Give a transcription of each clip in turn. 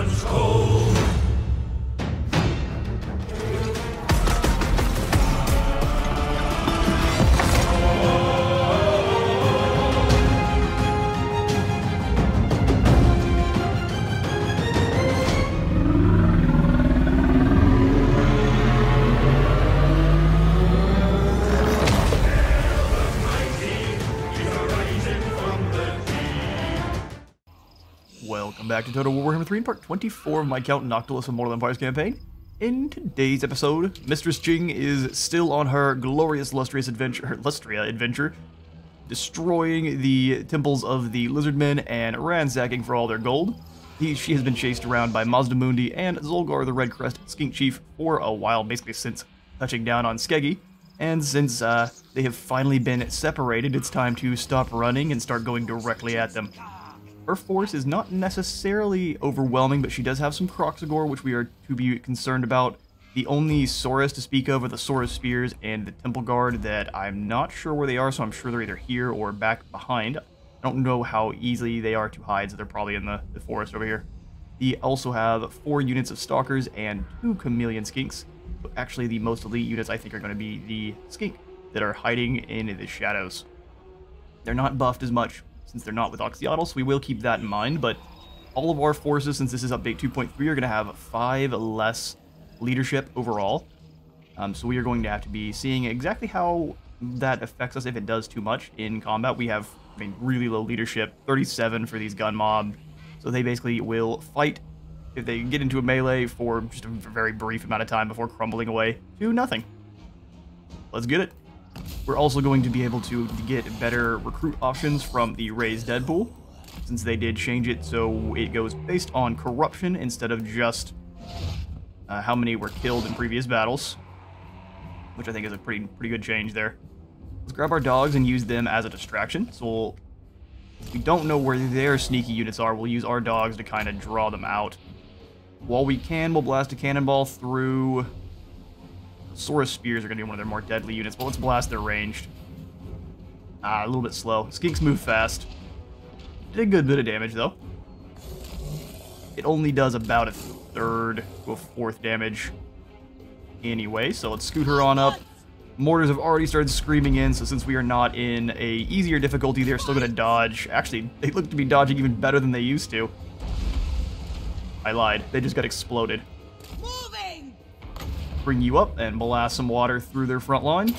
runs cold. Welcome back to Total Warhammer 3 in part 24 of my Count Noctilus Immortal Empires campaign. In today's episode, Mistress Jing is still on her glorious Lustria adventure, destroying the temples of the Lizardmen and ransacking for all their gold. She has been chased around by Mazdamundi and Zolgar the Red Crest Skink Chief for a while, basically since touching down on Skeggy. And since they have finally been separated, it's time to stop running and start going directly at them. Her force is not necessarily overwhelming, but she does have some Kroxigor, which we are to be concerned about. The only Saurus to speak of are the Saurus Spears and the Temple Guard that I'm not sure where they are, so I'm sure they're either here or back behind. I don't know how easily they are to hide, so they're probably in the forest over here. We also have 4 units of Stalkers and 2 Chameleon Skinks. But actually, the most elite units I think are going to be the Skink that are hiding in the shadows. They're not buffed as much, since they're not with Oxyotl, so we will keep that in mind, but all of our forces, since this is update 2.3, are going to have 5 less leadership overall. So we are going to have to be seeing exactly how that affects us if it does too much in combat. We have, really low leadership, 37 for these gun mob, so they basically will fight if they get into a melee for just a very brief amount of time before crumbling away to nothing. Let's get it. We're also going to be able to get better recruit options from the Raised Dead pool, since they did change it so it goes based on corruption instead of just how many were killed in previous battles, which I think is a pretty good change there. Let's grab our dogs and use them as a distraction. So we don't know where their sneaky units are. We'll use our dogs to kind of draw them out. While we can, we'll blast a cannonball through... Saurus Spears are going to be one of their more deadly units, but let's blast their ranged. A little bit slow. Skinks move fast. Did a good bit of damage, though. It only does about a third to a fourth damage anyway, so let's scoot her on up. Mortars have already started screaming in, so since we are not in a easier difficulty, they're still going to dodge. Actually, they look to be dodging even better than they used to. I lied. They just got exploded. Bring you up and blast some water through their front line.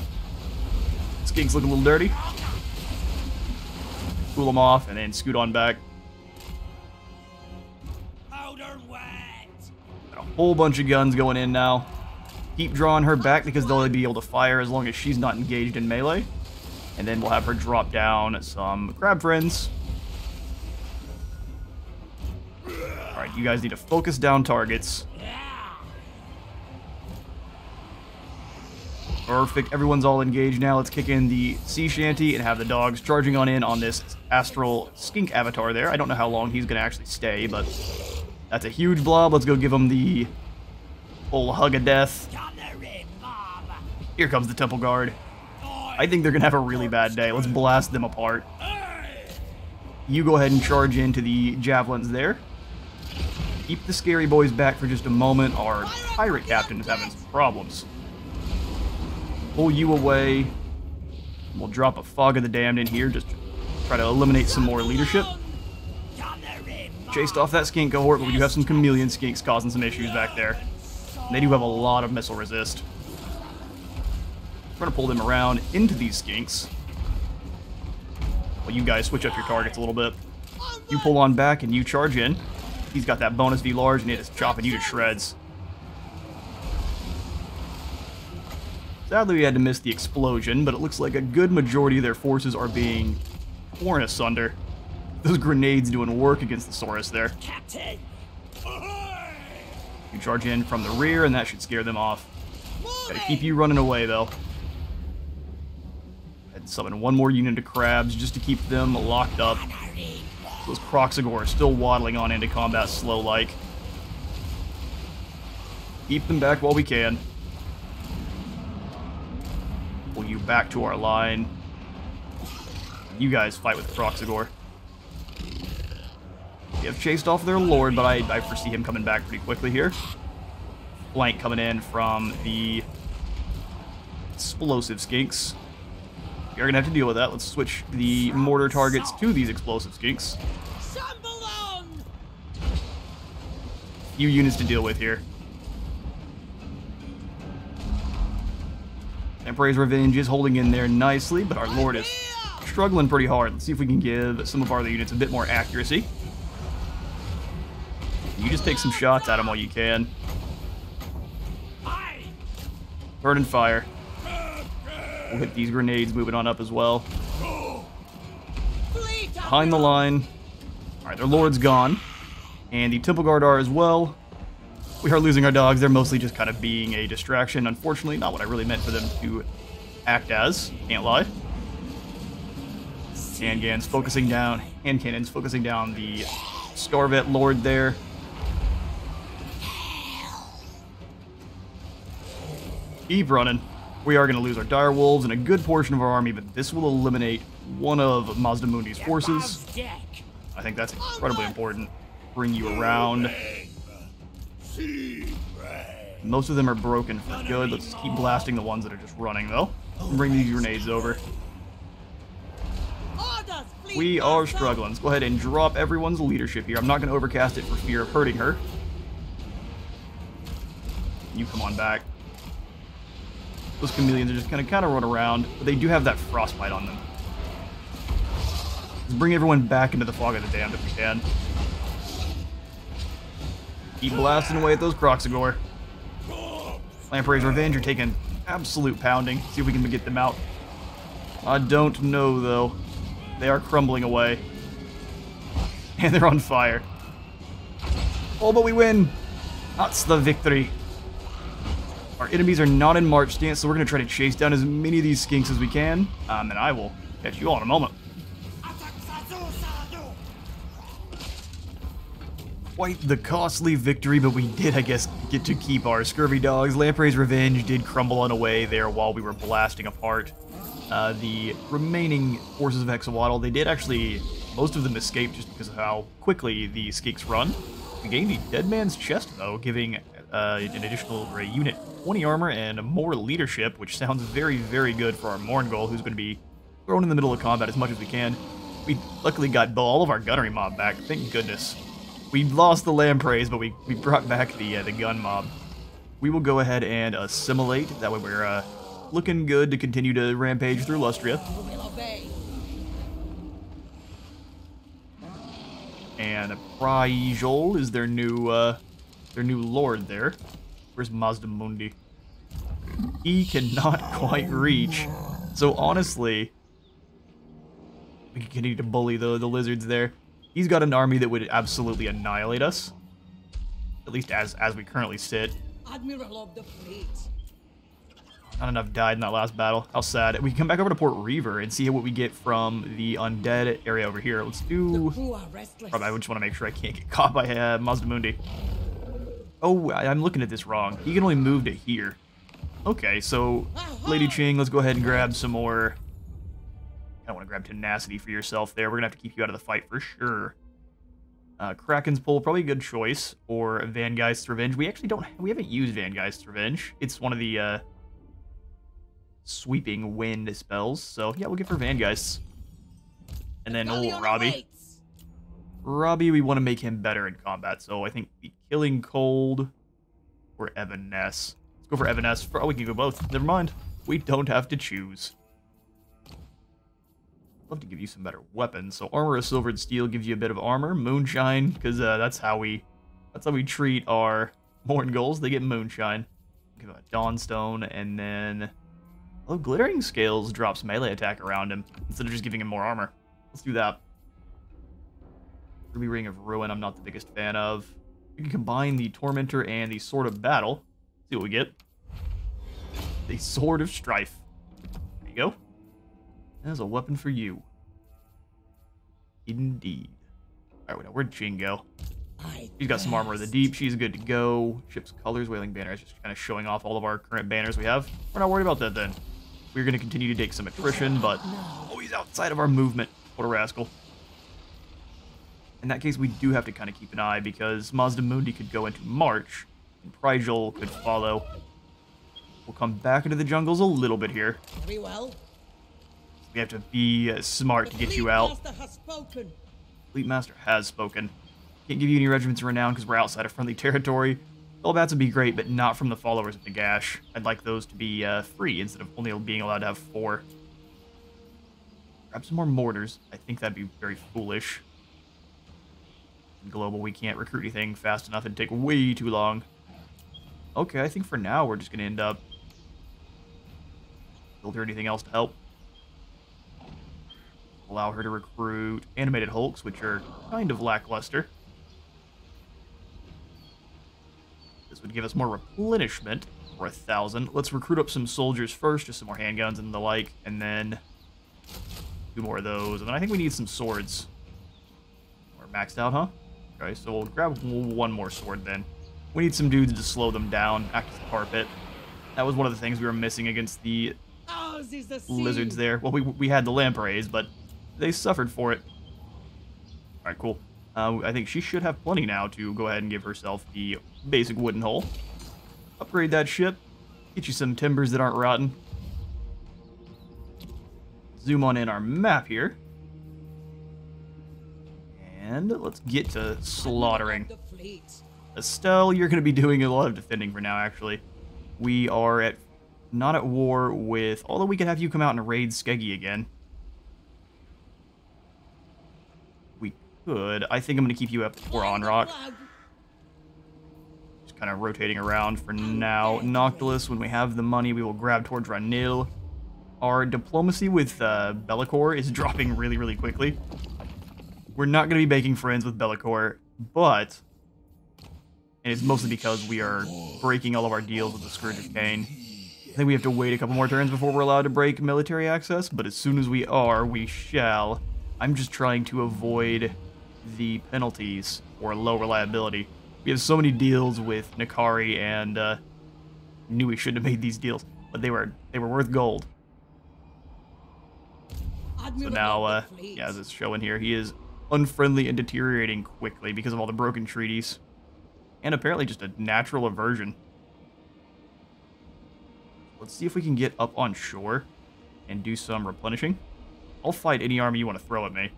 Skinks look a little dirty. Cool them off and then scoot on back. Got a whole bunch of guns going in now. Keep drawing her back because they'll be able to fire as long as she's not engaged in melee. And then we'll have her drop down some crab friends. Alright, you guys need to focus down targets. Perfect. Everyone's all engaged now. Let's kick in the sea shanty and have the dogs charging on in on this astral skink avatar there. I don't know how long he's going to actually stay, but that's a huge blob. Let's go give him the full hug of death. Here comes the Temple Guard. I think they're going to have a really bad day. Let's blast them apart. You go ahead and charge into the javelins there. Keep the scary boys back for just a moment. Our pirate captain is having some problems. Pull you away. We'll drop a Fog of the Damned in here just to try to eliminate some more leadership. Chased off that skink cohort, but we do have some chameleon skinks causing some issues back there. And they do have a lot of missile resist. We're going to pull them around into these skinks. Well, you guys switch up your targets a little bit. You pull on back and you charge in. He's got that bonus V large and it is chopping you to shreds. Sadly, we had to miss the explosion, but it looks like a good majority of their forces are being torn asunder. Those grenades doing work against the Saurus there. Captain. You charge in from the rear, and that should scare them off. Gotta keep you running away, though. And summon one more unit of crabs just to keep them locked up. Those Kroxigor are still waddling on into combat slow-like. Keep them back while we can. Pull you back to our line. You guys fight with Kroxigor. They have chased off their lord, but I foresee him coming back pretty quickly here. Flank coming in from the explosive skinks. You're gonna have to deal with that. Let's switch the mortar targets to these explosive skinks. Few units to deal with here. Emperor's Revenge is holding in there nicely, but our lord is struggling pretty hard. Let's see if we can give some of our other units a bit more accuracy. You just take some shots at him while you can. Burn and fire. We'll hit these grenades moving on up as well. Behind the line. Alright, their lord's gone. And the Temple Guard are as well. We are losing our dogs. They're mostly just kind of being a distraction. Unfortunately, not what I really meant for them to act as. Can't lie. Hand cannons focusing down the Scarvet Lord there. Keep running. We are going to lose our dire wolves and a good portion of our army, but this will eliminate one of Mazdamundi's forces. I think that's incredibly important. Bring you around. Most of them are broken for good. Let's keep blasting the ones that are just running, though. And bring these grenades over. We are struggling. Let's go ahead and drop everyone's leadership here. I'm not going to overcast it for fear of hurting her. You come on back. Those chameleons are just kind of run around, but they do have that frostbite on them. Let's bring everyone back into the fog of the damned if we can. Keep blasting away at those Croxagore. Lamprey's Revenge are taking absolute pounding. See if we can get them out. I don't know, though. They are crumbling away. And they're on fire. Oh, but we win! That's the victory. Our enemies are not in march stance, so we're going to try to chase down as many of these skinks as we can. And I will catch you all in a moment. Quite the costly victory, but we did, I guess, get to keep our scurvy dogs. Lamprey's Revenge did crumble on away there while we were blasting apart the remaining forces of Hexawaddle. They did actually, most of them escape just because of how quickly the skinks run. We gained the Dead Man's Chest, though, giving an additional unit 20 armor and more leadership, which sounds very, very good for our Morngol, who's going to be thrown in the middle of combat as much as we can. We luckily got all of our gunnery mob back, thank goodness. We lost the Lampreys, but we brought back the gun mob. We will go ahead and assimilate. That way we're looking good to continue to rampage through Lustria. And Praijol is their new lord there. Where's Mazdamundi? He cannot quite reach. So honestly, we can continue to bully the lizards there. He's got an army that would absolutely annihilate us. At least as we currently sit. Admiral of the fleet. Not enough died in that last battle. How sad. We can come back over to Port Reaver and see what we get from the undead area over here. Let's do... Probably, I just want to make sure I can't get caught by Mazdamundi. Oh, I'm looking at this wrong. He can only move to here. Okay, so Lady Ching, let's go ahead and grab some more... I don't want to grab tenacity for yourself there. We're going to have to keep you out of the fight for sure. Kraken's Pull, probably a good choice. Or Vangeist's Revenge. We actually we haven't used Vangeist's Revenge. It's one of the sweeping wind spells. So yeah, we'll get for Vangeist's. And then old Robbie. Robbie, we want to make him better in combat. So I think the Killing Cold or Evanesce. Let's go for Evanesce. Oh, we can go both. Never mind. We don't have to choose. Love to give you some better weapons. So Armor of Silvered Steel gives you a bit of armor. Moonshine, because that's how we treat our Morngols. They get Moonshine. Give him a Dawnstone, and then Glittering Scales drops melee attack around him instead of just giving him more armor. Let's do that. Ruby Ring of Ruin, I'm not the biggest fan of. We can combine the Tormentor and the Sword of Battle. See what we get. The Sword of Strife. There you go. There's a weapon for you. Indeed. Alright, where'd Ching go? She's got some Armor of the Deep. She's good to go. Ship's Colors, Wailing Banner. It's just kind of showing off all of our current banners we have. We're not worried about that then. We're going to continue to take some attrition, but... Oh, he's outside of our movement. What a rascal. In that case, we do have to kind of keep an eye, because Mazda Mundi could go into March, and Prigel could follow. We'll come back into the jungles a little bit here. Very well. We have to be smart to get you out. Master has spoken. Fleet Master has spoken. Can't give you any regiments of renown because we're outside of friendly territory. Bellbats would be great, but not from the followers of Nagash. I'd like those to be free instead of only being allowed to have 4. Grab some more mortars. I think that'd be very foolish. In global, we can't recruit anything fast enough. It'd take way too long. Okay, I think for now we're just going to end up... Build her anything else to help. Allow her to recruit animated hulks, which are kind of lackluster. This would give us more replenishment for 1,000. Let's recruit up some soldiers first, just some more handguns and the like, and then 2 more of those. And then I think we need some swords. We're maxed out, huh? Okay, so we'll grab 1 more sword then. We need some dudes to slow them down, act as a carpet. That was one of the things we were missing against the lizards there. Well, we had the lampreys, but they suffered for it. Alright, cool. I think she should have plenty now to go ahead and give herself the basic wooden hull. Upgrade that ship. Get you some timbers that aren't rotten. Zoom on in our map here. And let's get to slaughtering. Estelle, you're going to be doing a lot of defending for now, actually. We are not at war with... Although we could have you come out and raid Skeggy again. We could. I think I'm going to keep you up for on rock. Just kind of rotating around for now. Noctilus, when we have the money, we will grab towards Ranil. Our diplomacy with Be'lakor is dropping really, really quickly. We're not going to be making friends with Be'lakor, but... And it's mostly because we are breaking all of our deals with the Scourge of Cain. I think we have to wait a couple more turns before we're allowed to break military access, but as soon as we are, we shall. I'm just trying to avoid the penalties or low reliability. We have so many deals with Nakari, and knew we shouldn't have made these deals, but they were worth gold. So now, yeah, as it's showing here, he is unfriendly and deteriorating quickly because of all the broken treaties. And apparently just a natural aversion. Let's see if we can get up on shore and do some replenishing. I'll fight any army you want to throw at me.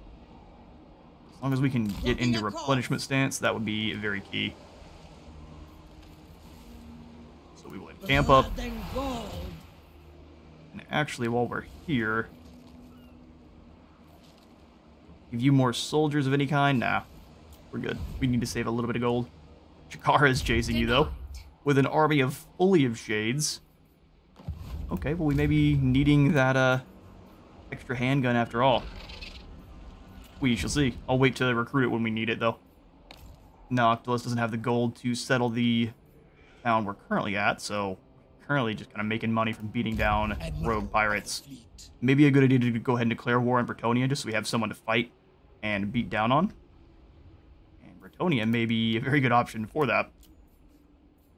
As long as we can get into replenishment stance, that would be very key. So we will camp up. And actually, while we're here... Give you more soldiers of any kind? Nah. We're good. We need to save a little bit of gold. Chikara is chasing you, though, with an army of fully of shades. Okay, well, we may be needing that extra handgun after all. We shall see. I'll wait to recruit it when we need it, though. Noctilus doesn't have the gold to settle the town we're currently at, so currently just kind of making money from beating down rogue pirates. Maybe a good idea to go ahead and declare war on Bretonnia, just so we have someone to fight and beat down on. Bretonnia may be a very good option for that.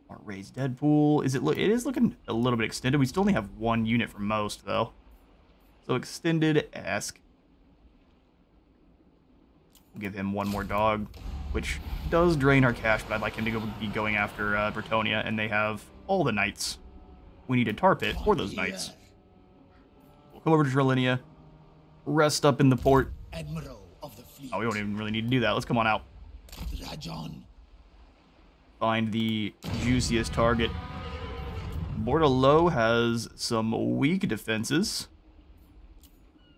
Our raised dead pool. It is looking a little bit extended. We still only have 1 unit for most, though. So extended-esque. We'll give him 1 more dog, which does drain our cash, but I'd like him to be going after Bretonnia, and they have all the knights. We need a tar pit for those knights. We'll come over to Trelinia, rest up in the port. Admiral of the fleet. Oh, we don't even really need to do that. Let's come on out. Rajon. Find the juiciest target. Bordelot has some weak defenses.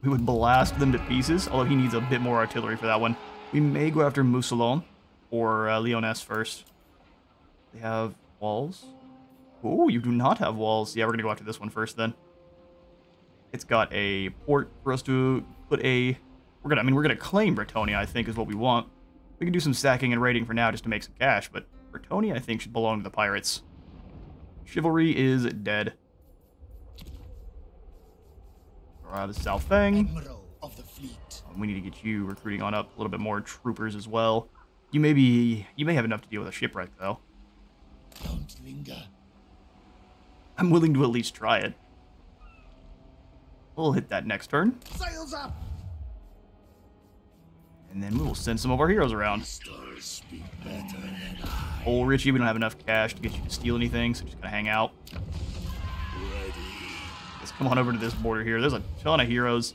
We would blast them to pieces, although he needs a bit more artillery for that one. We may go after Moussalon or Lyonesse first. They have walls. Oh, you do not have walls. Yeah, we're going to go after this one first then. It's got a port for us to put a... We're going to claim Bretonnia, I think, is what we want. We can do some sacking and raiding for now just to make some cash, but Bretonnia, I think, should belong to the pirates. Chivalry is dead. The South Fang. Admiral of the fleet. We need to get you recruiting on up a little bit more troopers as well. You may have enough to deal with a shipwreck, though. Don't linger. I'm willing to at least try it. We'll hit that next turn. Sails up. And then we will send some of our heroes around. Stars speak better than Oh, Richie, we don't have enough cash to get you to steal anything, so just gotta hang out. ready. Let's come on over to this border here. There's a ton of heroes.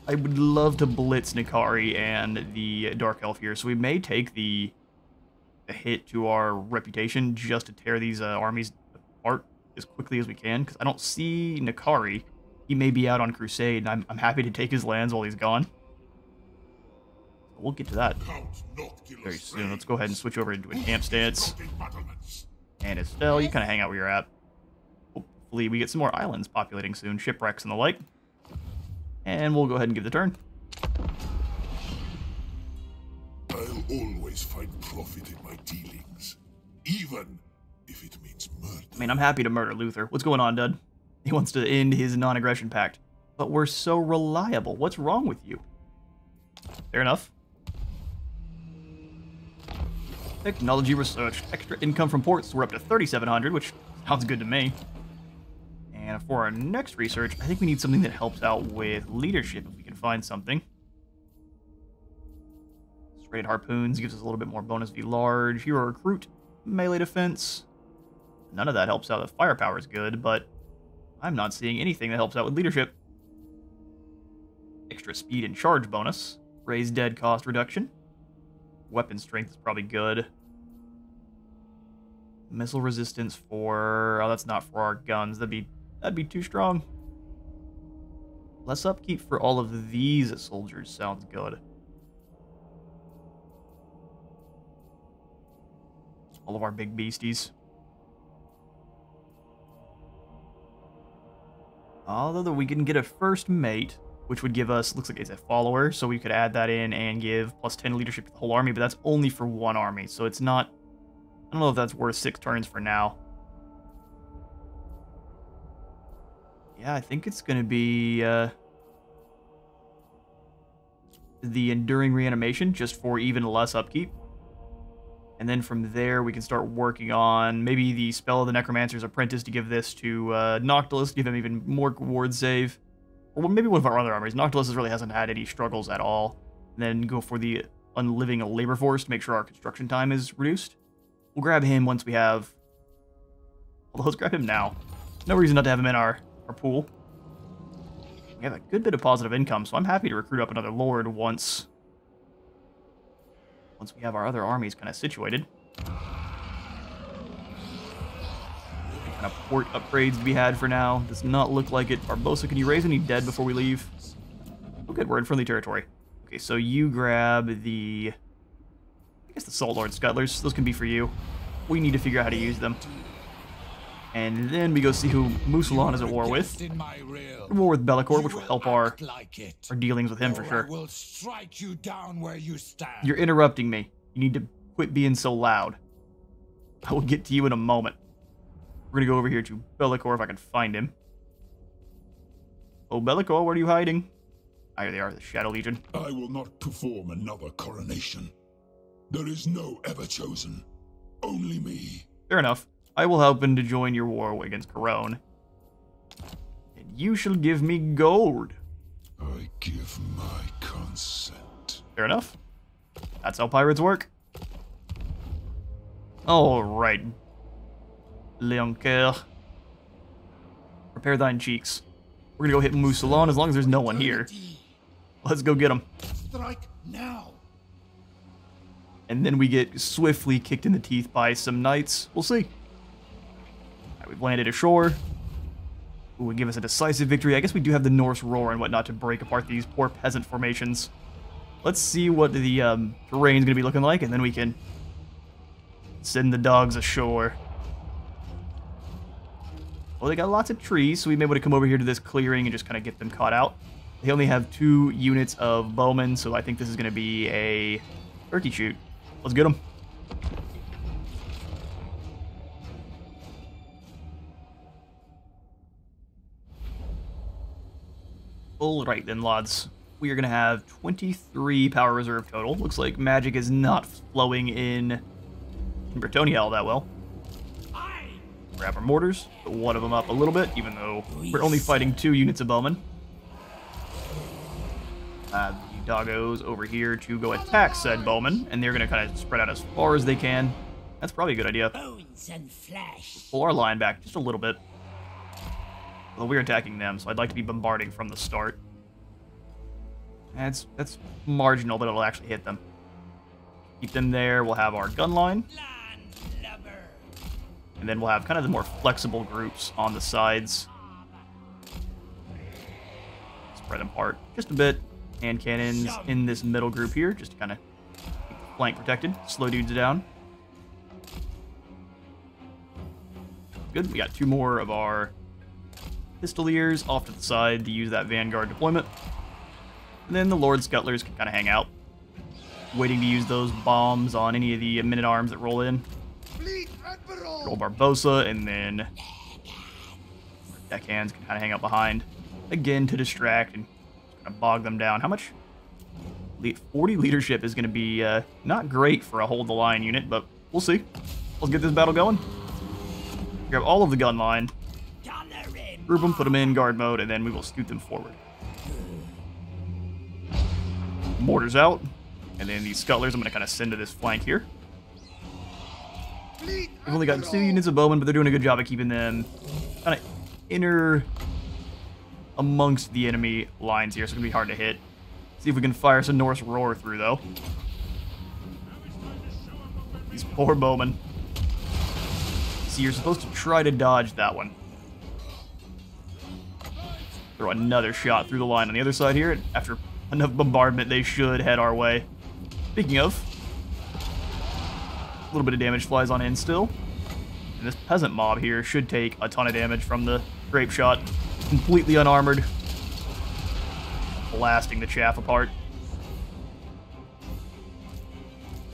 I would love to blitz Nikari and the Dark Elf here, so we may take the hit to our reputation just to tear these armies apart as quickly as we can, because I don't see Nikari. He may be out on Crusade, and I'm happy to take his lands while he's gone. We'll get to that Count Noctilus very soon. Let's go ahead and switch over into a camp stance. battlements. And Estelle, you kind of hang out where you're at. Hopefully we get some more islands populating soon, shipwrecks and the like. And we'll go ahead and give the turn. I'll always find profit in my dealings, even if it means murder. I mean, I'm happy to murder Luther. What's going on, Dud? He wants to end his non-aggression pact. But we're so reliable. What's wrong with you? Fair enough. Technology research. Extra income from ports. We're up to 3,700, which sounds good to me. And for our next research, I think we need something that helps out with leadership, if we can find something. Straight harpoons gives us a little bit more bonus v large. Hero recruit, melee defense. None of that helps out. The firepower is good, but I'm not seeing anything that helps out with leadership. Extra speed and charge bonus. Raise dead cost reduction. Weapon strength is probably good. Missile resistance for... Oh, that's not for our guns. That'd be too strong. Less upkeep for all of these soldiers sounds good. All of our big beasties. Although we can get a first mate, which would give us, looks like it's a follower, so we could add that in and give plus 10 leadership to the whole army, but that's only for one army, so it's not, I don't know if that's worth 6 turns for now. Yeah, I think it's going to be the Enduring Reanimation, just for even less upkeep. And then from there, we can start working on maybe the Spell of the Necromancer's Apprentice to give this to Noctilus, give him even more ward save. Or maybe one of our other armies. Noctilus really hasn't had any struggles at all. And then go for the Unliving Labor Force to make sure our construction time is reduced. We'll grab him once we have... Well, let's grab him now. No reason not to have him in our pool. We have a good bit of positive income, so I'm happy to recruit up another Lord once we have our other armies kind of situated. Kind of port upgrades to be had for now. Does not look like it. Barbosa, can you raise any dead before we leave? Oh, good. We're in friendly territory. Okay, so you grab the... I guess the Salt Lord Scuttlers. Those can be for you. We need to figure out how to use them. And then we go see who Musulon is at war with. At war with Bellicor, which will help our dealings with him for sure. Will strike you down where you stand. You're interrupting me. You need to quit being so loud. I will get to you in a moment. We're gonna go over here to Bellicor if I can find him. Oh, Bellicor, where are you hiding? Ah, here they are, the Shadow Legion. I will not perform another coronation. There is no ever chosen. Only me. Fair enough. I will help him to join your war against Corone. And you shall give me gold. I give my consent. Fair enough. That's how pirates work. Alright. Leoncoeur. Prepare thine cheeks. We're gonna go hit Musulon as long as there's no one here. Let's go get him. Strike now. And then we get swiftly kicked in the teeth by some knights. We'll see. Alright, we've landed ashore. Who would give us a decisive victory. I guess we do have the Norse roar and whatnot to break apart these poor peasant formations. Let's see what the terrain's gonna be looking like, and then we can send the dogs ashore. Well, they got lots of trees, so we may be able to come over here to this clearing and just kind of get them caught out. They only have 2 units of bowmen, so I think this is going to be a turkey shoot. Let's get them. Alright then, lads. We are going to have 23 power reserve total. Looks like magic is not flowing in Bretonnia all that well. Grab our mortars, put one of them up a little bit, even though we're only fighting 2 units of bowmen. You doggos over here to go attack said bowman, and they're going to kind of spread out as far as they can. That's probably a good idea. Bones and flesh. Pull our line back just a little bit. Well, we're attacking them, so I'd like to be bombarding from the start. That's marginal, but it'll actually hit them. Keep them there. We'll have our gun line. And then we'll have kind of the more flexible groups on the sides. Spread them apart just a bit. Hand cannons in this middle group here, just to kind of keep the flank protected. Slow dudes down. Good. We got 2 more of our pistoliers off to the side to use that vanguard deployment. And then the Lord Scuttlers can kind of hang out, waiting to use those bombs on any of the men-at-arms that roll in. Roll Barbosa, and then deckhands can kind of hang out behind, again, to distract and kind of bog them down. How much? 40 leadership is going to be not great for a hold-the-line unit, but we'll see. Let's get this battle going. Grab all of the gun line, group them, put them in guard mode, and then we will scoot them forward. Mortars out, and then these Scuttlers I'm going to kind of send to this flank here. We've only got 2 units of bowmen, but they're doing a good job of keeping them kind of inner amongst the enemy lines here, so it's going to be hard to hit. See if we can fire some Norse Roar through, though. These poor bowmen. See, you're supposed to try to dodge that one. Throw another shot through the line on the other side here. After enough bombardment, they should head our way. Speaking of, a little bit of damage flies on in still. And this peasant mob here should take a ton of damage from the grape shot. Completely unarmored. Blasting the chaff apart.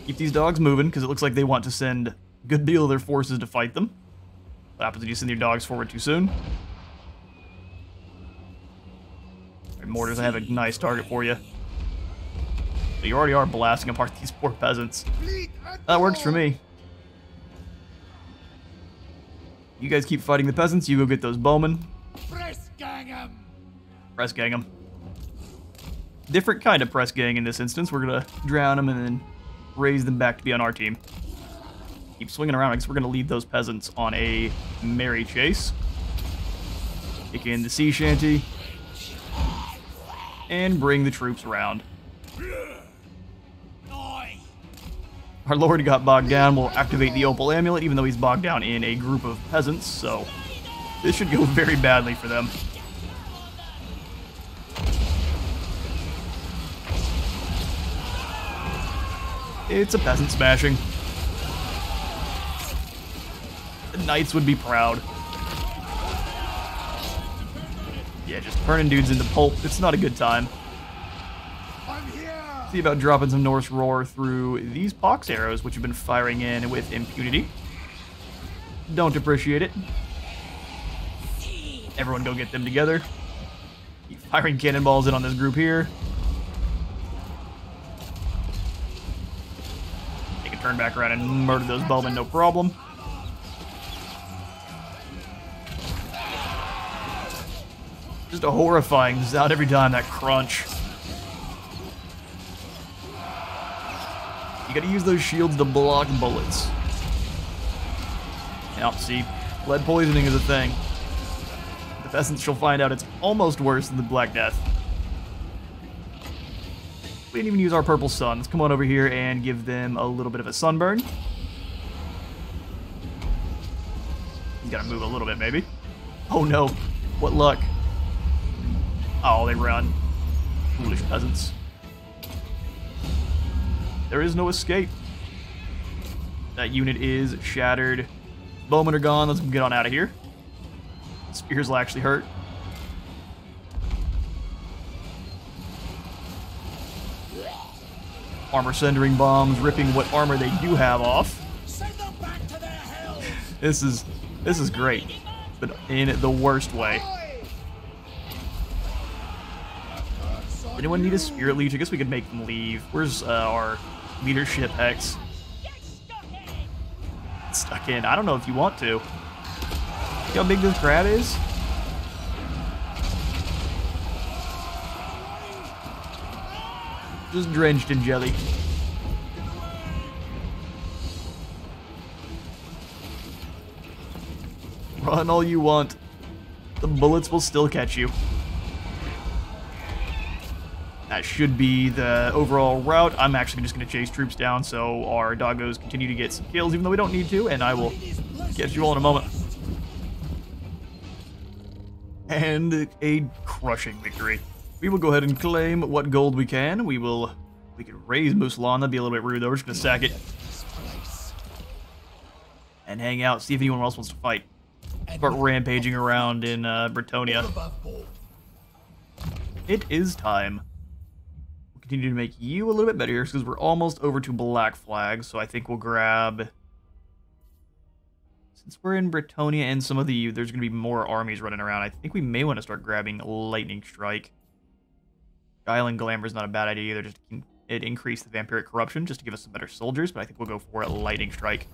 Keep these dogs moving, because it looks like they want to send a good deal of their forces to fight them. What happens if you send your dogs forward too soon? Alright, mortars, I have a nice target for you. But you already are blasting apart these poor peasants. That works for me. You guys keep fighting the peasants, you go get those bowmen. Press gang 'em. Press gang them. Different kind of press gang in this instance. We're gonna drown them and then raise them back to be on our team. Keep swinging around, because we're gonna lead those peasants on a merry chase. Kick in the sea shanty. And bring the troops around. Our lord got bogged down. We'll activate the Opal Amulet, even though he's bogged down in a group of peasants, so this should go very badly for them. It's a peasant smashing. The knights would be proud. Yeah, just turning dudes into pulp. It's not a good time. See about dropping some Norse Roar through these pox arrows, which have been firing in with impunity. Don't appreciate it. Everyone go get them together. Keep firing cannonballs in on this group here. They can turn back around and murder those bowmen, no problem. Just a horrifying sound every time, that crunch. You gotta use those shields to block bullets. Now, see, lead poisoning is a thing. The peasants shall find out it's almost worse than the Black Death. We didn't even use our purple sun. Let's come on over here and give them a little bit of a sunburn. He's gotta move a little bit, maybe. Oh no, what luck. Oh, they run. Foolish peasants. There is no escape. That unit is shattered. Bowmen are gone. Let's get on out of here. Spears will actually hurt. Armor centering bombs, ripping what armor they do have off. This is great, but in the worst way. Anyone need a spirit leech? I guess we could make them leave. Where's our leadership X? Stuck in. I don't know if you want to. See how big this crab is? Just drenched in jelly. Run all you want. The bullets will still catch you. That should be the overall route. I'm actually just going to chase troops down so our doggos continue to get some kills, even though we don't need to, and I will catch you all in a moment. And a crushing victory. We will go ahead and claim what gold we can. We could raise Musalon. That'd be a little bit rude, though. We're just going to sack it. And hang out, see if anyone else wants to fight. Start rampaging around in Bretonia. It is time. We'll continue to make you a little bit better here because we're almost over to Black Flag. So I think we'll grab... Since we're in Bretonia and some of the... There's going to be more armies running around. I think we may want to start grabbing Lightning Strike. Guile and Glamour is not a bad idea either. Just it increase the Vampiric Corruption just to give us some better soldiers. But I think we'll go for a Lightning Strike.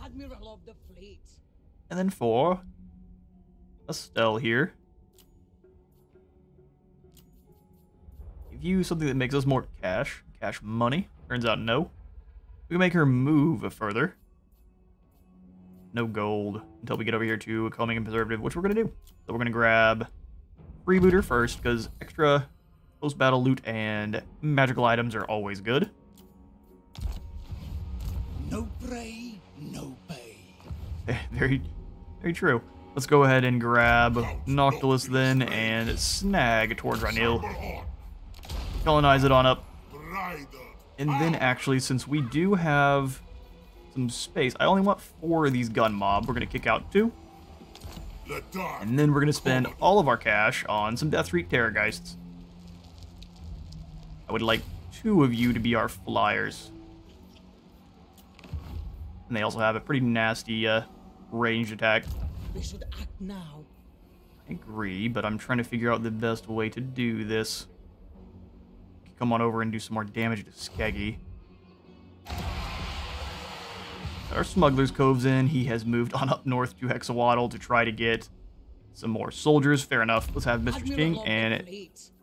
Admiral of the fleet. And then for Estelle here. Give you something that makes us more cash. Cash money. Turns out no. We can make her move further. No gold until we get over here to Combing and Preservative, which we're going to do. So we're going to grab Freebooter first, because extra post-battle loot and magical items are always good. No prey, no pay. Very, very true. Let's go ahead and grab Noctilus then and snag towards Ranil. Colonize it on up. And then actually, since we do have some space, I only want 4 of these gun mob. We're going to kick out 2. And then we're going to spend all of our cash on some Deathreach Terrorgeists. I would like 2 of you to be our flyers. And they also have a pretty nasty ranged attack. We should act now. I agree, but I'm trying to figure out the best way to do this. Come on over and do some more damage to Skeggy. Our Smuggler's Cove's in. He has moved on up north to Hexawaddle to try to get some more soldiers. Fair enough. Let's have Mr. Sting and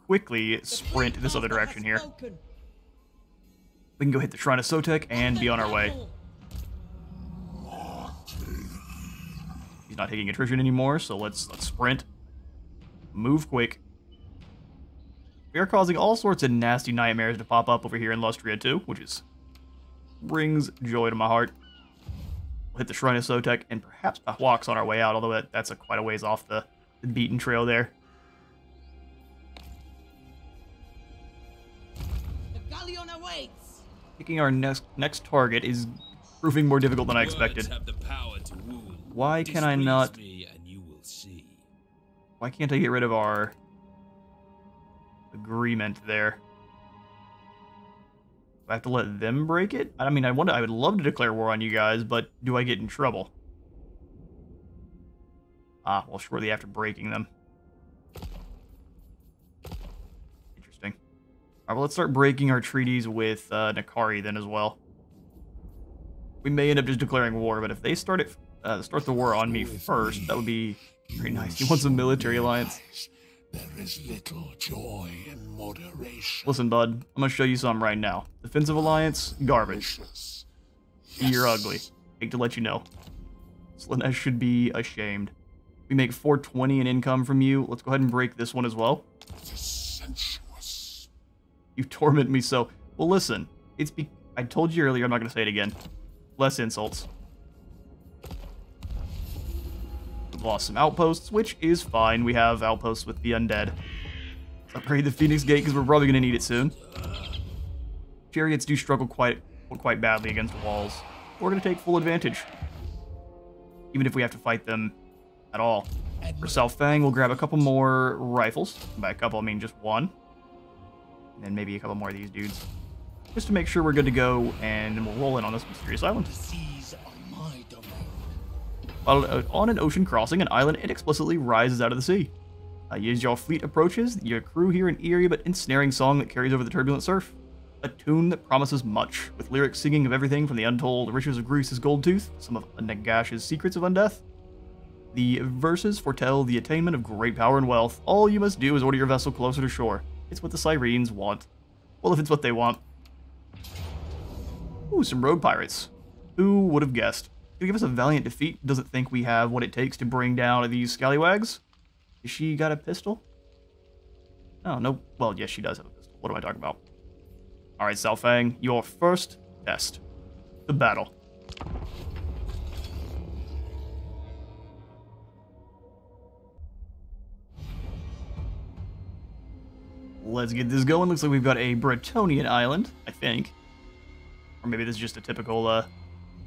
quickly sprint this other direction here. We can go hit the Shrine of Sotek and be on our way. He's not taking attrition anymore, so let's sprint. Move quick. We are causing all sorts of nasty nightmares to pop up over here in Lustria too, which brings joy to my heart. We'll hit the Shrine of Sotek and perhaps walks on our way out, although that's quite a ways off the beaten trail there. The galleon awaits. Picking our next target is proving more difficult than I expected. Why can I not... Why can't I get rid of our agreement there? Do I have to let them break it? I mean, I would love to declare war on you guys, but do I get in trouble? Ah, well, shortly after breaking them. Interesting. Alright, well, let's start breaking our treaties with Nakari then as well. We may end up just declaring war, but if they start the war on me first, that would be very nice. He wants a military alliance. There is little joy in moderation. Listen, bud, I'm gonna show you something right now. Defensive alliance, garbage. You're ugly. Hate to let you know. Slanesh should be ashamed. We make 420 in income from you. Let's go ahead and break this one as well. Sensuous. You torment me so. Well, listen. I told you earlier, I'm not gonna say it again. Less insults. We've lost some outposts, which is fine. We have outposts with the undead. Upgrade the Phoenix Gate because we're probably going to need it soon. Chariots do struggle quite badly against walls. We're going to take full advantage. Even if we have to fight them at all. For South Fang, we'll grab a couple more rifles. By a couple, I mean just one. And then maybe a couple more of these dudes. Just to make sure we're good to go, and we'll roll in on this mysterious island. While on an ocean crossing, an island inexplicably rises out of the sea. As your fleet approaches, your crew hear an eerie but ensnaring song that carries over the turbulent surf. A tune that promises much, with lyrics singing of everything from the untold riches of Greece's gold tooth, some of Nagash's secrets of undeath. The verses foretell the attainment of great power and wealth. All you must do is order your vessel closer to shore. It's what the Sirens want. Well, if it's what they want. Ooh, some rogue pirates. Who would have guessed? Gonna give us a valiant defeat. Doesn't think we have what it takes to bring down these scallywags. Has she got a pistol? Oh, no. Well, yes, she does have a pistol. What am I talking about? Alright, Sao Fang, your first test. The battle. Let's get this going. Looks like we've got a Bretonian island, I think. Or maybe this is just a typical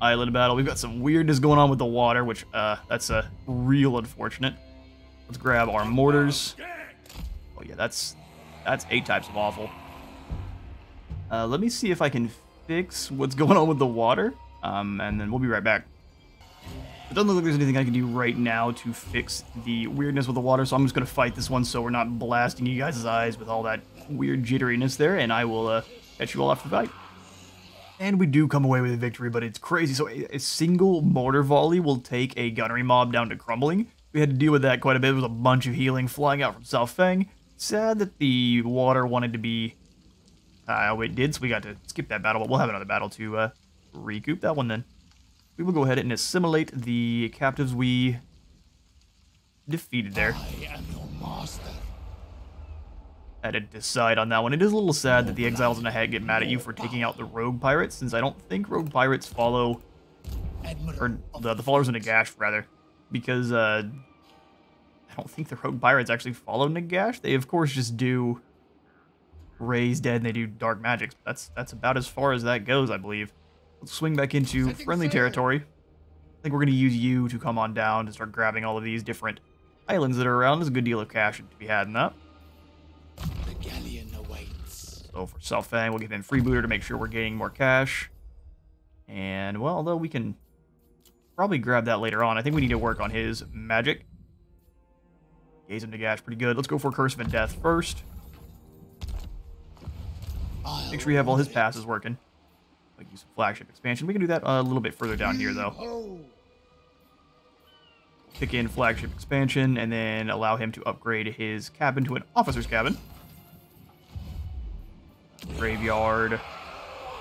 island battle. We've got some weirdness going on with the water, which that's real unfortunate. Let's grab our mortars. Oh yeah, that's 8 types of awful. Let me see if I can fix what's going on with the water, and then we'll be right back. It doesn't look like there's anything I can do right now to fix the weirdness with the water, so I'm just going to fight this one so we're not blasting you guys' eyes with all that weird jitteriness there, and I will catch you all after the fight. And we do come away with a victory, but it's crazy. So a single mortar volley will take a gunnery mob down to crumbling. We had to deal with that quite a bit. There was a bunch of healing flying out from Sao Fang. Sad that the water wanted to be... it did, so we got to skip that battle, but we'll have another battle to recoup that one then. We will go ahead and assimilate the captives we defeated there. I am your master. Had to decide on that one. It is a little sad that the exiles in the hat get mad at you for taking out the rogue pirates, since I don't think rogue pirates follow... Or the followers of Nagash, rather. Because, I don't think the rogue pirates actually follow Nagash. They, of course, just do Raise Dead and they do dark magics. That's about as far as that goes, I believe. Let's swing back into friendly territory. I think we're going to use you to come on down to start grabbing all of these different islands that are around. There's a good deal of cash to be had in that. The galleon awaits. So for Sao Fang, we'll give him freebooter to make sure we're gaining more cash. And, well, although we can probably grab that later on, I think we need to work on his magic. Gaze of Nagash, pretty good. Let's go for Curse of Death first. Make sure you have all his passes working. Like use some flagship expansion. We can do that a little bit further down here, though. Pick in flagship expansion and then allow him to upgrade his cabin to an officer's cabin. Graveyard.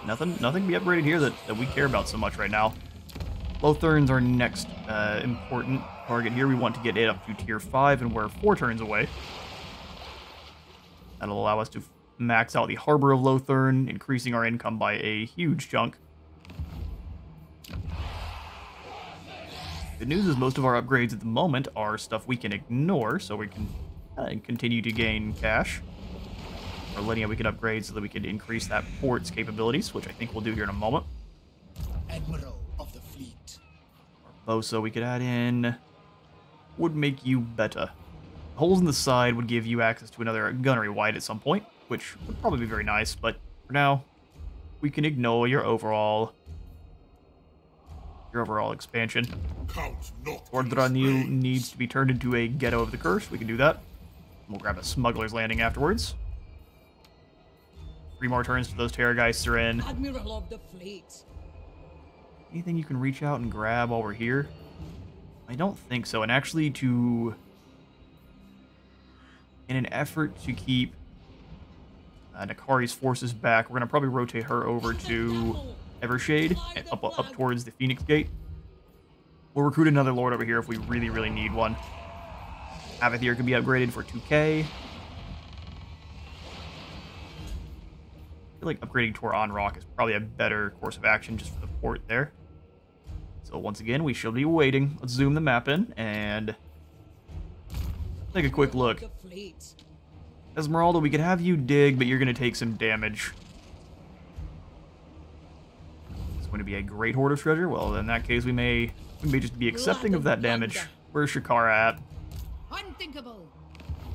Nothing can be upgraded here that we care about so much right now. Lothern's our next important target here. We want to get it up to tier 5, and we're 4 turns away. That'll allow us to max out the Harbor of Lothern, increasing our income by a huge chunk. Good news is most of our upgrades at the moment are stuff we can ignore, so we can continue to gain cash. For Linnea, we can upgrade so that we can increase that port's capabilities, which I think we'll do here in a moment. Admiral of the fleet. Bosa, we could add in... Would make you better. Holes in the side would give you access to another gunnery wide at some point, which would probably be very nice, but for now, we can ignore your overall expansion. Ordranil needs to be turned into a ghetto of the curse. We can do that. We'll grab a smuggler's landing afterwards. 3 more turns to those Terrorgeists are in. Admiral of the fleet. Anything you can reach out and grab while we're here? I don't think so. And actually, in an effort to keep Nakari's forces back, we're going to probably rotate her over to Evershade and up towards the Phoenix Gate. We'll recruit another lord over here if we really, really need one. Avathir can be upgraded for 2k. I feel like upgrading Tor Rock is probably a better course of action just for the port there. So once again, we shall be waiting. Let's zoom the map in and take a quick look. Esmeralda, we could have you dig, but you're going to take some damage. It's going to be a great hoard of treasure. Well, in that case, we may just be accepting of that damage. Where's Shakara at? Unthinkable.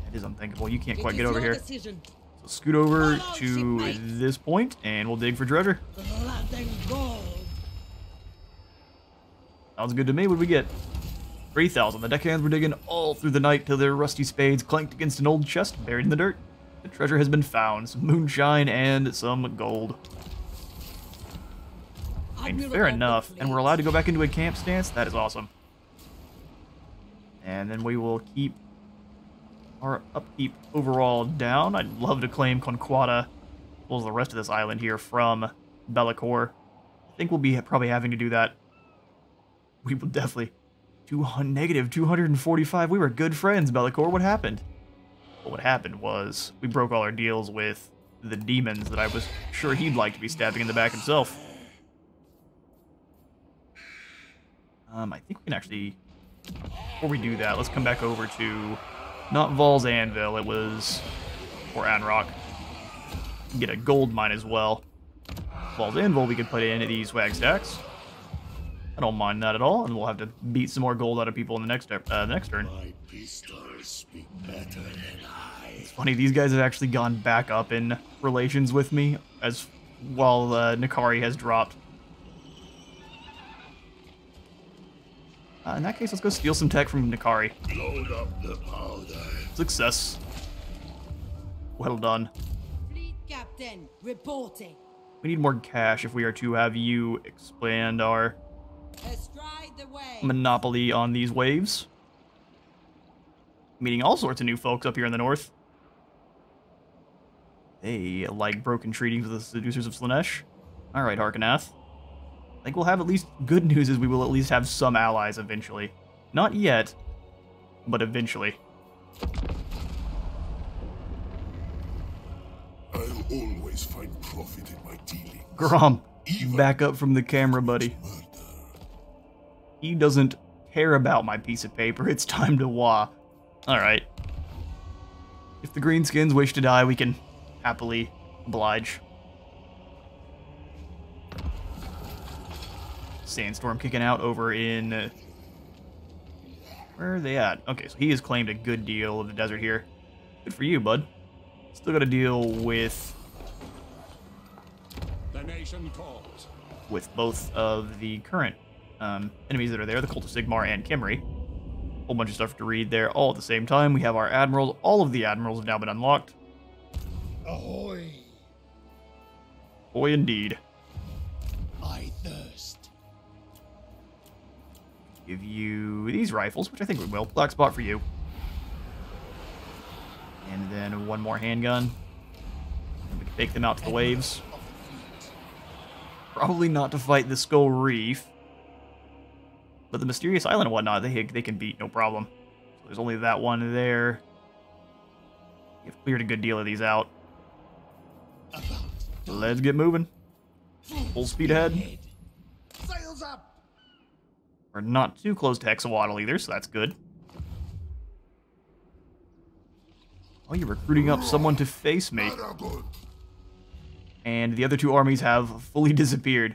It is unthinkable. You can't quite get over here. So scoot over to this point, and we'll dig for treasure. Sounds good to me. What do we get? 3,000. The deckhands were digging all through the night till their rusty spades clanked against an old chest buried in the dirt. The treasure has been found. Some moonshine and some gold. And fair enough. And we're allowed to go back into a camp stance? That is awesome. And then we will keep our upkeep overall down. I'd love to claim Conquata well as the rest of this island here from Bellicor. I think we'll be probably having to do that. We will definitely... negative 245. We were good friends, Bellicor. What happened? Well, what happened was we broke all our deals with the demons that I was sure he'd like to be stabbing in the back himself. I think we can actually... Before we do that, let's come back over to... Not Val's Anvil, it was... Or Anrock. Get a gold mine as well. Val's Anvil we could put in these swag stacks. I don't mind that at all, and we'll have to beat some more gold out of people in the next turn. My pistols speak better than I. It's funny, these guys have actually gone back up in relations with me, as while Nakari has dropped. In that case, let's go steal some tech from Nakari. Load up the powder. Success. Well done. Fleet captain, reporting. We need more cash if we are to have you expand our Astride the way. monopoly on these waves. Meeting all sorts of new folks up here in the north. They like broken treaties with the seducers of Slaanesh. Alright, Harkonath. I think we'll have at least good news is we will at least have some allies eventually. Not yet, but eventually. I'll always find profit in my dealings. Grom, Even back up from the camera, buddy. murder. He doesn't care about my piece of paper. It's time to wah. Alright. If the greenskins wish to die, we can happily oblige. Sandstorm kicking out over in... where are they at? Okay, so he has claimed a good deal of the desert here. Good for you, bud. Still got to deal with... The nation calls. with both of the current enemies that are there, the Cult of Sigmar and Kimri. Whole bunch of stuff to read there all at the same time. We have our admirals. All of the admirals have now been unlocked. Ahoy! Boy, indeed. I thirst. Give you these rifles, which I think we will. Black spot for you. And then one more handgun. We can take them out to the waves. Of the fleet. Probably not to fight the Skull Reef. But the Mysterious Island and whatnot, they can beat, no problem. So there's only that one there. You've cleared a good deal of these out. About Let's get moving. Full speed ahead. sails up. We're not too close to Hexawaddle either, so that's good. Oh, you're recruiting up someone to face me. Aragon. And the other two armies have fully disappeared.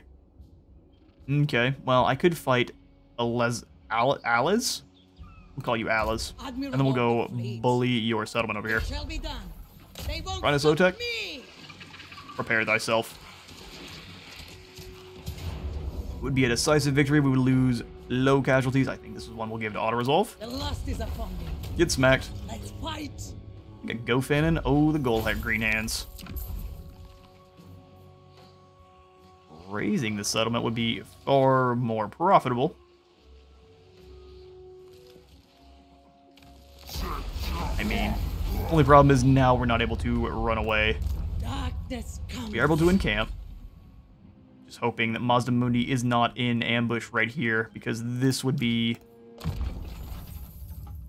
Okay, well, I could fight Aliz? We'll call you Aliz. And then we'll go bully your settlement over here. Shall be done. They won't Rhino stop Sotek? me. Prepare thyself. It would be a decisive victory. We would lose low casualties. I think this is one we'll give to auto-resolve. The lust is upon me. Get smacked. Let's fight. Go Fannin. Oh, the gold had green hands. Raising the settlement would be far more profitable. I mean, only problem is now we're not able to run away. Darkness comes. We are able to encamp. Just hoping that Mazda Mundi is not in ambush right here, because this would be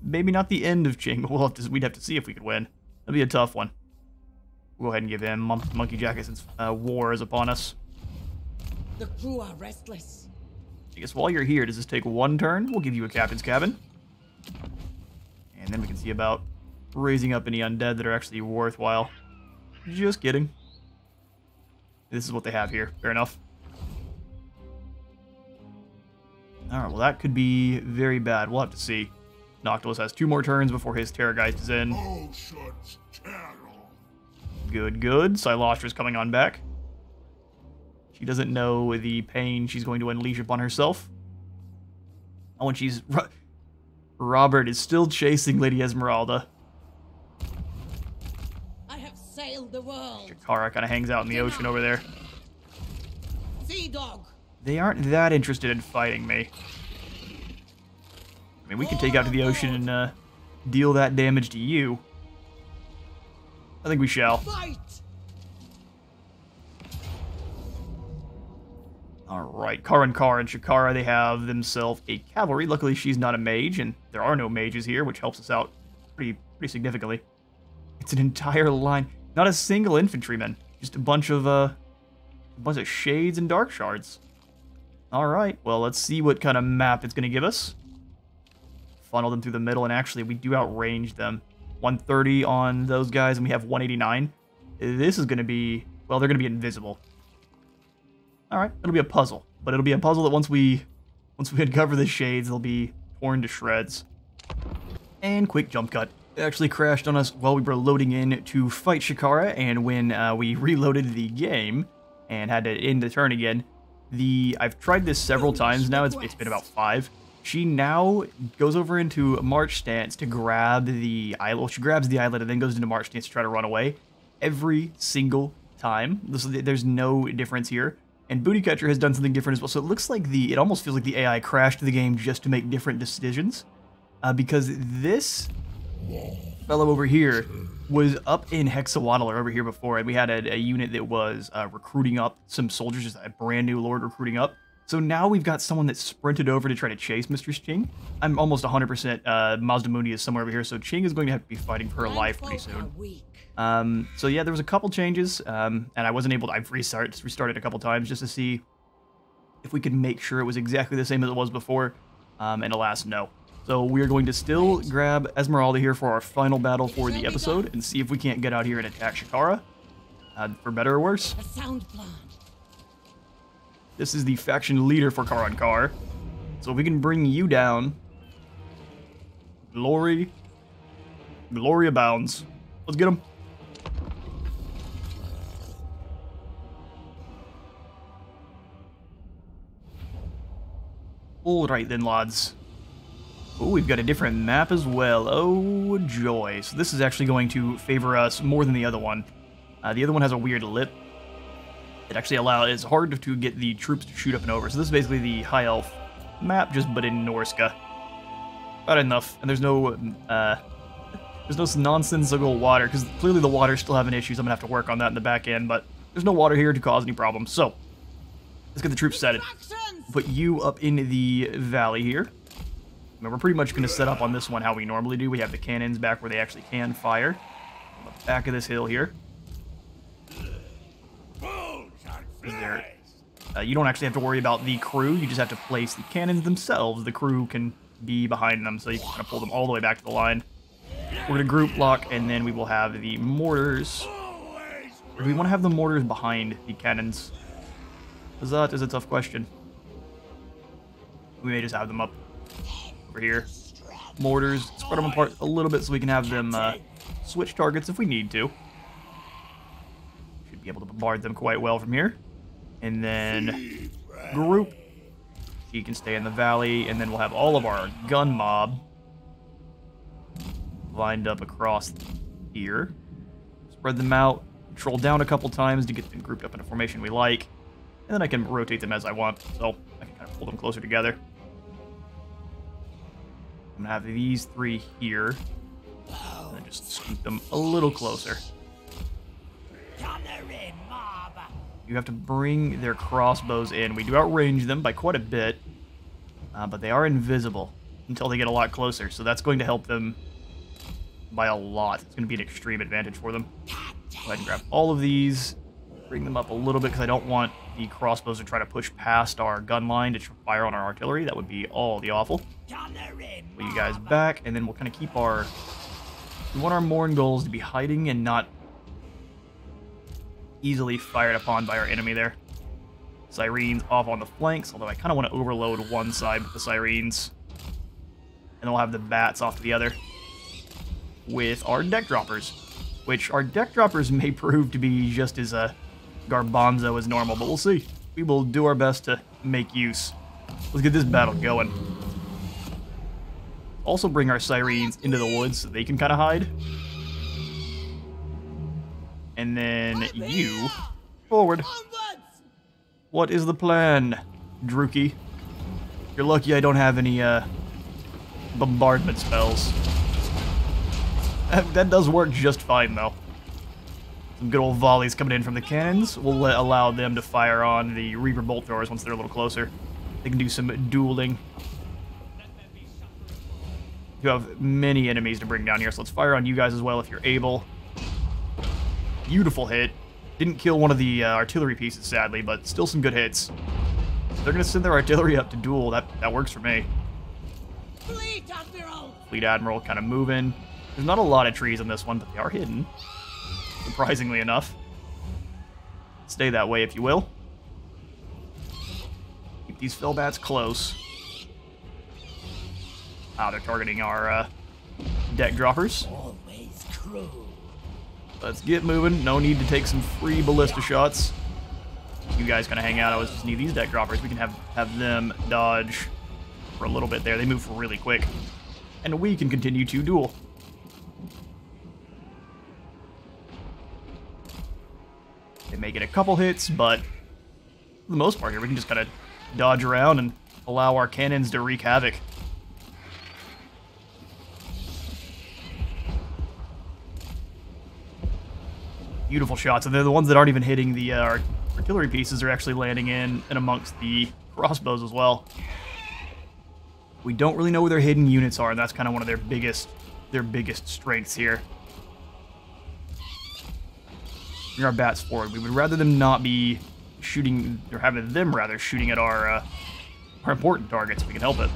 maybe not the end of Ching, but we'd have to see if we could win. That'd be a tough one. We'll go ahead and give him Monkey Jacket since war is upon us. The crew are restless. I guess while you're here, does this take one turn? We'll give you a captain's cabin. And then we can see about raising up any undead that are actually worthwhile. Just kidding. This is what they have here. Fair enough. Alright, well that could be very bad. We'll have to see. Noctilus has 2 more turns before his Terrorgeist is in. Ocean's terror. Good, good. Silastra's coming on back. She doesn't know the pain she's going to unleash upon herself. Oh, and she's... Robert is still chasing Lady Esmeralda. I have sailed the world. Kara kind of hangs out in the ocean over there. Sea dog. They aren't that interested in fighting me. I mean, we could take out to the ocean and deal that damage to you. I think we shall. Fight. Alright, Kar and Shakara, they have themselves a cavalry. Luckily, she's not a mage, and there are no mages here, which helps us out pretty significantly. It's an entire line. Not a single infantryman. Just a bunch of shades and dark shards. Alright, well, let's see what kind of map it's going to give us. Funnel them through the middle, and actually, we do outrange them. 130 on those guys, and we have 189. This is going to be... well, they're going to be invisible. Alright, it'll be a puzzle. But it'll be a puzzle that once we uncover the shades, they'll be torn to shreds. And quick jump cut. It actually crashed on us while we were loading in to fight Shakara, and when we reloaded the game and had to end the turn again, I've tried this several times now, it's been about 5. She now goes over into March stance to grab the islet. Well, she grabs the islet and then goes into March stance to try to run away. Every single time. There's no difference here. And Booty Catcher has done something different as well. So it looks like it almost feels like the AI crashed the game just to make different decisions. Because this fellow over here was up in Hexawaddler over here before, and we had a unit that was recruiting up some soldiers, just a brand new lord recruiting up. So now we've got someone that sprinted over to try to chase Mistress Ching. I'm almost 100% Mazdamundi is somewhere over here, so Ching is going to have to be fighting for her life pretty soon. So yeah, there was a couple changes, and I wasn't able to... I've restarted a couple times just to see if we could make sure it was exactly the same as it was before, and alas, no. So we're going to still grab Esmeralda here for our final battle for the episode, and see if we can't get out here and attack Shakara, for better or worse. A sound plan. This is the faction leader for Kar. So if we can bring you down, glory abounds. Let's get him. Alright then, lads. Oh, we've got a different map as well. Oh, joy. So this is actually going to favor us more than the other one. The other one has a weird lip. It actually it's hard to get the troops to shoot up and over. So this is basically the High Elf map, but in Norska. About enough. And there's no nonsensical water, because clearly the water's still having issues. I'm going to have to work on that in the back end, but there's no water here to cause any problems. So, let's get the troops set. Put you up in the valley here. And we're pretty much going to set up on this one how we normally do. We have the cannons back where they actually can fire. On the back of this hill here. You don't actually have to worry about the crew. You just have to place the cannons themselves. The crew can be behind them, so you can kind of pull them all the way back to the line. We're going to group lock, and then we will have the mortars. Or do we want to have the mortars behind the cannons? That is a tough question. We may just have them up over here. Mortars, spread them apart a little bit so we can have them switch targets if we need to. Should be able to bombard them quite well from here. And then group. You can stay in the valley, and then we'll have all of our gun mob lined up across here. Spread them out, control down a couple times to get them grouped up in a formation we like, and then I can rotate them as I want, so I can kind of pull them closer together. I'm gonna have these 3 here, and then just scoop them a little closer. You have to bring their crossbows in. We do outrange them by quite a bit, but they are invisible until they get a lot closer, so that's going to help them by a lot. It's going to be an extreme advantage for them. Go ahead and grab all of these, bring them up a little bit, because I don't want the crossbows to try to push past our gun line to fire on our artillery. That would be all the awful. Put you guys back, and then we'll kind of keep our... We want our Mourngols to be hiding and not easily fired upon by our enemy there. Sirens off on the flanks, although I kind of want to overload one side with the Sirens. And we'll have the bats off to the other with our deck droppers, which our deck droppers may prove to be just as garbanzo as normal, but we'll see. We will do our best to make use. Let's get this battle going. Also bring our Sirens into the woods so they can kind of hide. And then you, forward. What is the plan, Druki? You're lucky I don't have any bombardment spells. That does work just fine, though. Some good old volleys coming in from the cannons. We'll allow them to fire on the Reaper bolt throwers once they're a little closer. They can do some dueling. You have many enemies to bring down here, so let's fire on you guys as well if you're able. Beautiful hit. Didn't kill one of the artillery pieces, sadly, but still some good hits. They're going to send their artillery up to duel. That works for me. Fleet Admiral! Fleet Admiral kind of moving. There's not a lot of trees on this one, but they are hidden. Surprisingly enough. Stay that way, if you will. Keep these Fellbats close. Ah, they're targeting our deck droppers. Always cruel. Let's get moving. No need to take some free ballista shots. You guys kind of hang out. I just need these deck droppers. We can have them dodge for a little bit there. They move really quick. And we can continue to duel. They may get a couple hits, but for the most part here, we can just kind of dodge around and allow our cannons to wreak havoc. Beautiful shots, and they're the ones that aren't even hitting the artillery pieces. Are actually landing in and amongst the crossbows as well. We don't really know where their hidden units are, and that's kind of one of their biggest strengths here. Bring our bats forward. We would rather them not be shooting, or having them rather shooting at our important targets if we can help it.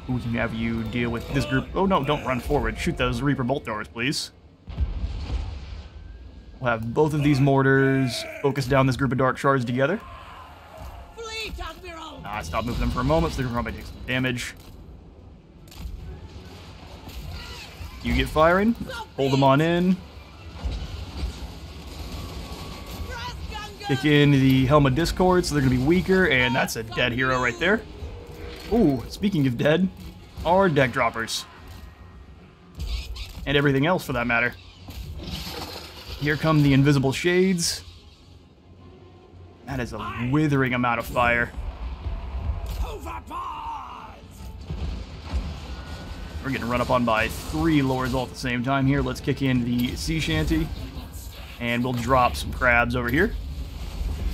We can have you deal with this group. Oh no, don't run forward. Shoot those Reaper bolt throwers, please. We'll have both of these mortars focus down this group of dark shards together. Fleet Admiral! Stop moving them for a moment, so they can probably take some damage. You get firing. Hold them on in. Kick in the Helm of Discord, so they're going to be weaker, and that's a dead hero right there. Ooh, speaking of dead, our deck droppers. And everything else for that matter. Here come the invisible shades. That is a withering amount of fire. We're getting run up on by 3 lords all at the same time here. Let's kick in the sea shanty. And we'll drop some crabs over here.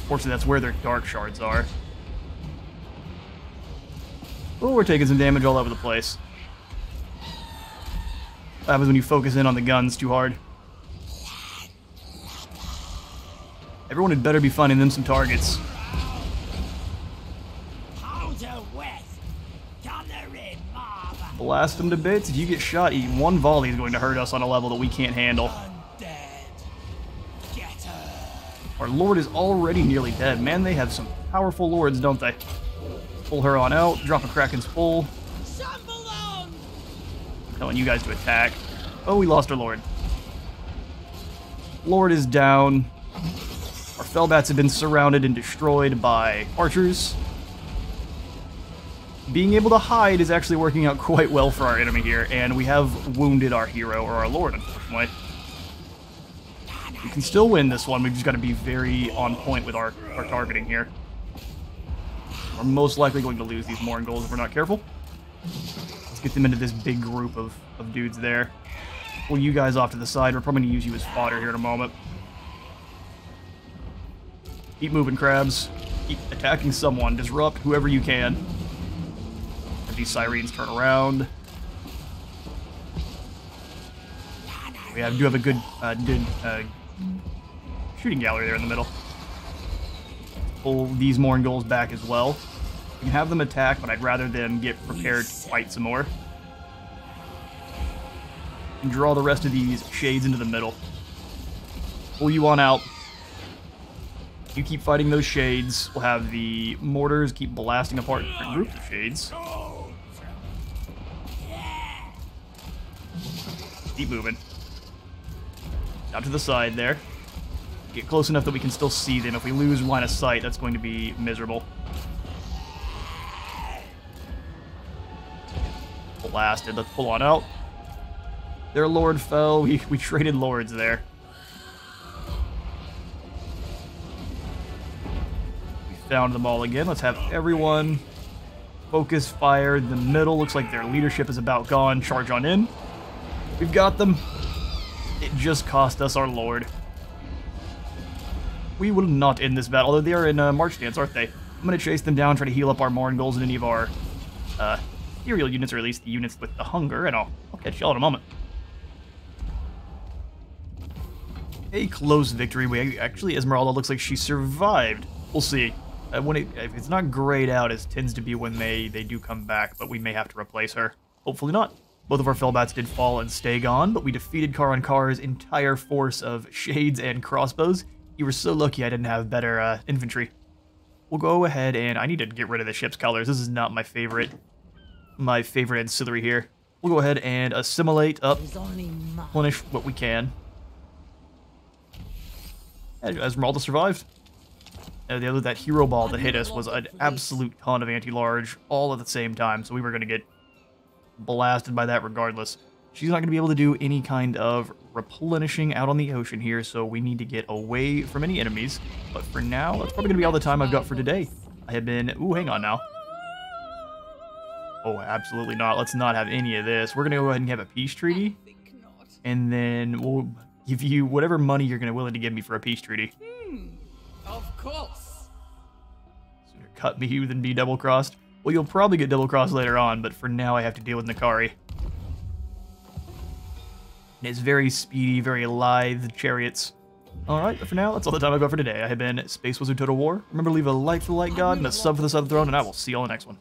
Fortunately, that's where their dark shards are. Oh, we're taking some damage all over the place. What happens when you focus in on the guns too hard? Everyone had better be finding them some targets. Blast them to bits. If you get shot, one volley is going to hurt us on a level that we can't handle. Our lord is already nearly dead. Man, they have some powerful lords, don't they? Pull her on out, drop a Kraken's full. Telling you guys to attack. Oh, we lost our lord. Lord is down. Our Fellbats have been surrounded and destroyed by archers. Being able to hide is actually working out quite well for our enemy here, and we have wounded our hero, or our lord, unfortunately. We can still win this one, we've just got to be very on point with our targeting here. We're most likely going to lose these Moringulls if we're not careful. Let's get them into this big group of dudes there. Pull you guys off to the side. We're probably going to use you as fodder here in a moment. Keep moving, crabs. Keep attacking someone. Disrupt whoever you can. As these sirens turn around. We do have a good shooting gallery there in the middle. Pull these Moringulls back as well. You can have them attack, but I'd rather them get prepared to fight some more. And draw the rest of these shades into the middle. Pull you on out. You keep fighting those shades. We'll have the mortars keep blasting apart different groups of shades. Keep moving. Out to the side there. Get close enough that we can still see them. If we lose line of sight, that's going to be miserable. Blasted. Let's pull on out. Their lord fell. We traded lords there. We found them all again. Let's have everyone focus fire. The middle looks like their leadership is about gone. Charge on in. We've got them. It just cost us our lord. We will not end this battle, although they are in march stance, aren't they? I'm going to chase them down, try to heal up our Mourngulls and any of our aerial units, or at least the units with the hunger, and I'll catch y'all in a moment. A close victory. We actually, Esmeralda looks like she survived. We'll see. If it's not grayed out, it tends to be when they do come back, but we may have to replace her. Hopefully not. Both of our Fellbats did fall and stay gone, but we defeated Karankar's entire force of shades and crossbows. You were so lucky I didn't have better infantry. We'll go ahead and I need to get rid of the ship's colors. This is not my favorite ancillary here. We'll go ahead and assimilate up, replenish what we can. And Esmeralda survived. That hero ball that hit us was an absolute ton of anti-large all at the same time, so we were going to get blasted by that regardless. She's not going to be able to do any kind of replenishing out on the ocean here, so we need to get away from any enemies. But for now, that's probably going to be all the time I've got for today. I have been... Ooh, hang on now. Oh, absolutely not. Let's not have any of this. We're going to go ahead and have a peace treaty. And then we'll give you whatever money you're willing to give me for a peace treaty. Of course. Sooner cut me than be double-crossed. Well, you'll probably get double-crossed later on, but for now I have to deal with Nakari. And it's very speedy, very lithe chariots. Alright, but for now, that's all the time I've got for today. I have been Space Wizard Total War. Remember to leave a like for the Light God and a sub for the Sub Throne, and I will see you all in the next one.